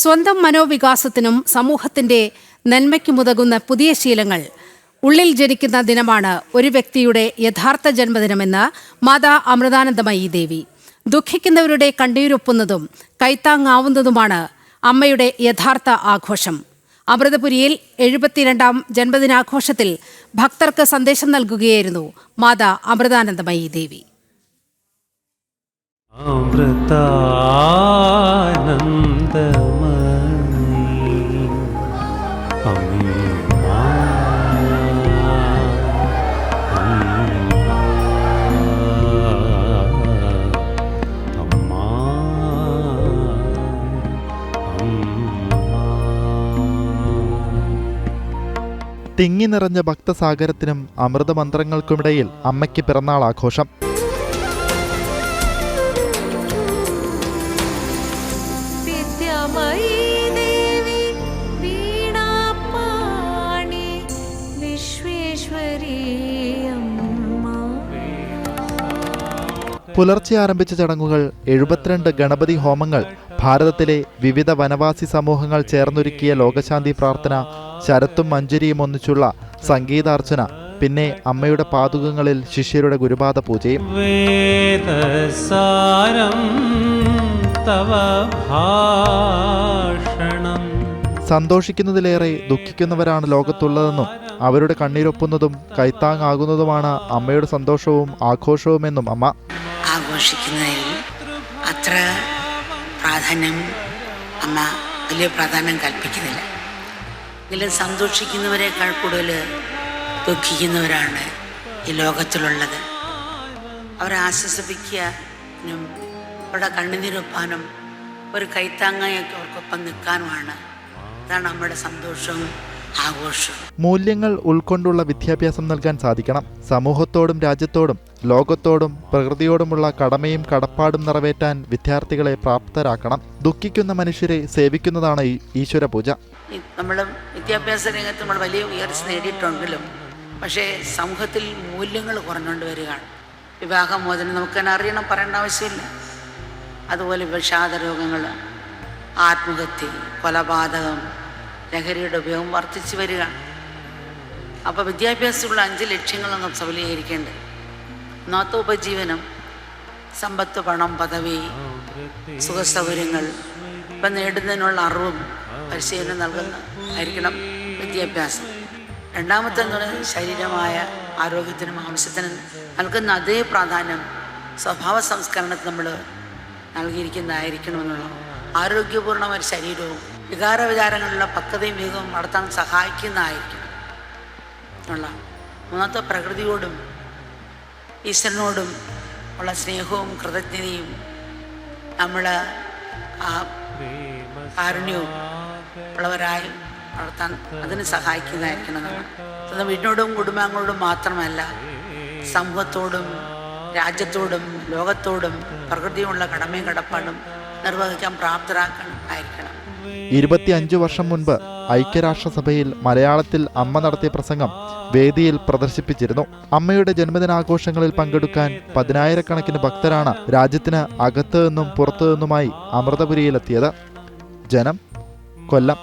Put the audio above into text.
സ്വന്തം മനോവികാസത്തിനും സമൂഹത്തിന്റെ നന്മയ്ക്കുമുതകുന്ന പുതിയ ശീലങ്ങൾ ഉള്ളിൽ ജനിക്കുന്ന ദിനമാണ് ഒരു വ്യക്തിയുടെ യഥാർത്ഥ ജന്മദിനമെന്ന് മാതാ അമൃതാനന്ദമയി ദേവി. ദുഃഖിക്കുന്നവരുടെ കണ്ണീരൊപ്പുന്നതും കൈത്താങ്ങാവുന്നതുമാണ് അമ്മയുടെ യഥാർത്ഥ ആഘോഷം. അമൃതപുരിയിൽ 72ാം ജന്മദിനാഘോഷത്തിൽ ഭക്തർക്ക് സന്ദേശം നൽകുകയായിരുന്നു മാതാ അമൃതാനന്ദമയി ദേവി. തിങ്ങി നിറഞ്ഞ ഭക്തസാഗരത്തിനും അമൃതമന്ത്രങ്ങൾക്കുമിടയിൽ അമ്മയ്ക്ക് പിറന്നാൾ ആഘോഷം. പുലർച്ചെ ആരംഭിച്ച ചടങ്ങുകൾ 72 ഗണപതി ഹോമങ്ങൾ, ഭാരതത്തിലെ വിവിധ വനവാസി സമൂഹങ്ങൾ ചേർന്നൊരുക്കിയ ലോകശാന്തി പ്രാർത്ഥന, ശരത്തും മഞ്ജരിയും ഒന്നിച്ചുള്ള സംഗീതാർച്ചന, പിന്നെ അമ്മയുടെ പാദുകങ്ങളിൽ ശിഷ്യരുടെ ഗുരുപാദ പൂജയും. സന്തോഷിക്കുന്നതിലേറെ ദുഃഖിക്കുന്നവരാണ് ലോകത്തുള്ളതെന്നും അവരുടെ കണ്ണീരൊപ്പുന്നതും കൈത്താങ്ങാകുന്നതുമാണ് അമ്മയുടെ സന്തോഷവും ആഘോഷവുമെന്നും അമ്മ. ആഘോഷിക്കുന്നതിൽ അത്ര പ്രാധാന്യം അമ്മ വലിയ പ്രാധാന്യം കൽപ്പിക്കുന്നില്ല. എങ്കിലും സന്തോഷിക്കുന്നവരെക്കാൾ കൂടുതൽ ദുഃഖിക്കുന്നവരാണ് ഈ ലോകത്തിലുള്ളത്. അവരെ ആശ്വസിപ്പിക്കാനും അവരുടെ കണ്ണുനീരൊപ്പാനും ഒരു കൈത്താങ്ങായൊക്കെ അവർക്കൊപ്പം നിൽക്കാനുമാണ്. അതാണ് നമ്മുടെ സന്തോഷവും ആഘോഷവും. മൂല്യങ്ങൾ ഉൾക്കൊണ്ടുള്ള വിദ്യാഭ്യാസം നൽകാൻ സാധിക്കണം. സമൂഹത്തോടും രാജ്യത്തോടും ലോകത്തോടും പ്രകൃതിയോടുമുള്ള കടമയും കടപ്പാടും നിറവേറ്റാൻ വിദ്യാർത്ഥികളെ പ്രാപ്തരാക്കണം. ദുഃഖിക്കുന്ന മനുഷ്യരെ സേവിക്കുന്നതാണ് ഈശ്വര പൂജ. നമ്മൾ വിദ്യാഭ്യാസ രംഗത്ത് നമ്മൾ വലിയ ഉയർച്ച നേടിയിട്ടുണ്ടെങ്കിലും പക്ഷേ സമൂഹത്തിൽ മൂല്യങ്ങൾ കുറഞ്ഞുകൊണ്ട് വരികയാണ്. വിവാഹമോചനം നമുക്ക് തന്നെ അറിയണം, പറയേണ്ട ആവശ്യമില്ല. അതുപോലെ വിഷാദ രോഗങ്ങൾ, ആത്മഹത്യ, കൊലപാതകം, ലഹരിയുടെ ഉപയോഗം വർദ്ധിച്ചു വരികയാണ്. അപ്പോൾ വിദ്യാഭ്യാസത്തിലുള്ള 5 ലക്ഷ്യങ്ങൾ നാം സഫലീകരിക്കേണ്ടത്. ഒന്നാമത്തെ ഉപജീവനം, സമ്പത്ത്, പണം, പദവി, സുഖസൗകര്യങ്ങൾ ഇപ്പം നേടുന്നതിനുള്ള അറിവും പരിശീലനം നൽകുന്നതായിരിക്കണം വിദ്യാഭ്യാസം. രണ്ടാമത്തെ എന്ന് പറയുന്നത് ശരീരമായ ആരോഗ്യത്തിനും ആവശ്യത്തിനും നൽകുന്ന അതേ പ്രാധാന്യം സ്വഭാവ സംസ്കരണത്തിന് നമ്മൾ നൽകിയിരിക്കുന്നതായിരിക്കണമെന്നുള്ള ആരോഗ്യപൂർണ്ണമായ ശരീരവും വികാര വിചാരങ്ങളിലുള്ള പക്വതയും വേഗവും നടത്താൻ സഹായിക്കുന്നതായിരിക്കണം എന്നുള്ള. മൂന്നാമത്തെ പ്രകൃതിയോടും ഈശ്വരനോടും ഉള്ള സ്നേഹവും കൃതജ്ഞതയും നമ്മൾ കാരുണ്യവും ഉള്ളവരായി വളർത്താൻ അതിന് സഹായിക്കുന്നതായിരിക്കണം. നമ്മൾ വീടിനോടും കുടുംബാംഗങ്ങളോടും മാത്രമല്ല സമൂഹത്തോടും രാജ്യത്തോടും ലോകത്തോടും പ്രകൃതിയുമുള്ള കടമയും കടപ്പാടും നിർവഹിക്കാൻ പ്രാപ്തരാക്കാനായിരിക്കണം. 25 വർഷം മുൻപ് ഐക്യരാഷ്ട്രസഭയിൽ മലയാളത്തിൽ അമ്മ നടത്തിയ പ്രസംഗം വേദിയിൽ പ്രദർശിപ്പിച്ചിരുന്നു. അമ്മയുടെ ജന്മദിനാഘോഷങ്ങളിൽ പങ്കെടുക്കാൻ 10,000-കണക്കിന് ഭക്തരാണ് രാജ്യത്തിന് അകത്തു നിന്നും പുറത്തു നിന്നുമായി അമൃതപുരിയിലെത്തിയത്. ജനം, കൊല്ലം.